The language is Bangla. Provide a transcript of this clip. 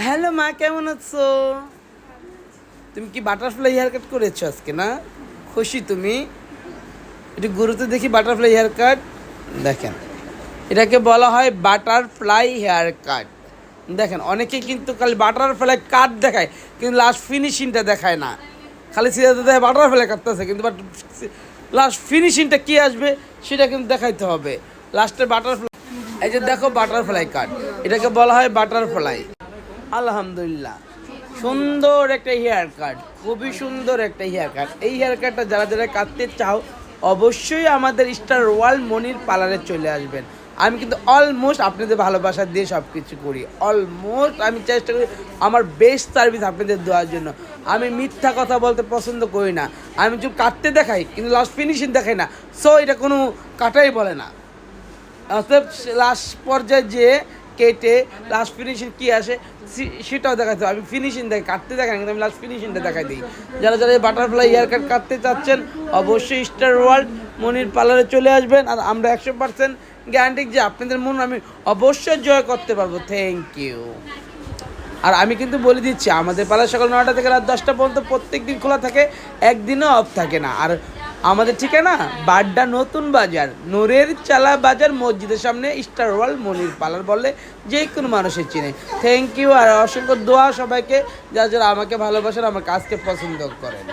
হ্যালো মা, কেমন আছো? তুমি কি বাটারফ্লাই হেয়ার কাট করেছো আজকে? না খুশি তুমি? একটু গুরুত্ব দেখি। বাটারফ্লাই হেয়ার কাট দেখেন, এটাকে বলা হয় বাটারফ্লাই হেয়ার কাট। দেখেন, অনেকে কিন্তু খালি বাটারফ্লাই কাট দেখায়, কিন্তু লাস্ট ফিনিশিংটা দেখায় না। খালি সিধা দেখায় বাটারফ্লাই কাটতেছে, কিন্তু লাস্ট ফিনিশিংটা কী আসবে সেটা কিন্তু দেখাইতে হবে। লাস্টে বাটারফ্লাই, এই যে দেখো বাটারফ্লাই কাট, এটাকে বলা হয় বাটারফ্লাই। আলহামদুলিল্লাহ, সুন্দর একটা হেয়ার কাট, খুবই সুন্দর একটা হেয়ার কাট। এই হেয়ার কাটটা যারা যারা কাটতে চাও অবশ্যই আমাদের স্টার ওয়ার্ল্ড মনির পার্লারে চলে আসবেন। আমি কিন্তু অলমোস্ট আপনাদের ভালোবাসা দিয়ে সব কিছু করি। অলমোস্ট আমি চেষ্টা করি আমার বেস্ট সার্ভিস আপনাদের দেওয়ার জন্য। আমি মিথ্যা কথা বলতে পছন্দ করি না। আমি চুপ কাটতে দেখাই, কিন্তু লাস্ট ফিনিশিং দেখাই না। সো এটা কোনো কাটাই বলে না। অতএব লাস্ট পর্যায়ে যে কেটে লাস্ট ফিনিশিং কী আসে সেটাও দেখাতে হবে। আমি ফিনিশিং দেখাই, কাটতে দেখাই, কিন্তু আমি লাস্ট ফিনিশিংটা দেখাই দিই। যারা যারা বাটারফ্লাই হেয়ার কাট কাটতে চাচ্ছেন অবশ্যই স্টার ওয়ার্ল্ড মনির পার্লারে চলে আসবেন। আর আমরা 100% গ্যারান্টি যে আপনাদের মন আমি অবশ্যই জয় করতে পারবো। Thank you. আর আমি কিন্তু বলে দিচ্ছি, আমাদের পার্লার সকাল 9টা থেকে রাত 10টা পর্যন্ত প্রত্যেক দিন খোলা থাকে, একদিনও অফ থাকে না। আর আমাদের ঠিকানা বাড্ডা নতুন বাজার, নূরের চালা বাজার, মসজিদের সামনে স্টার ওয়ার্ল্ড মনির পার্লার বললে যে কোনো মানুষের চিনে। Thank you. আর অসংখ্য দোয়া সবাইকে যারা যারা আমাকে ভালোবাসেন, আমার কাজকে পছন্দ করেন।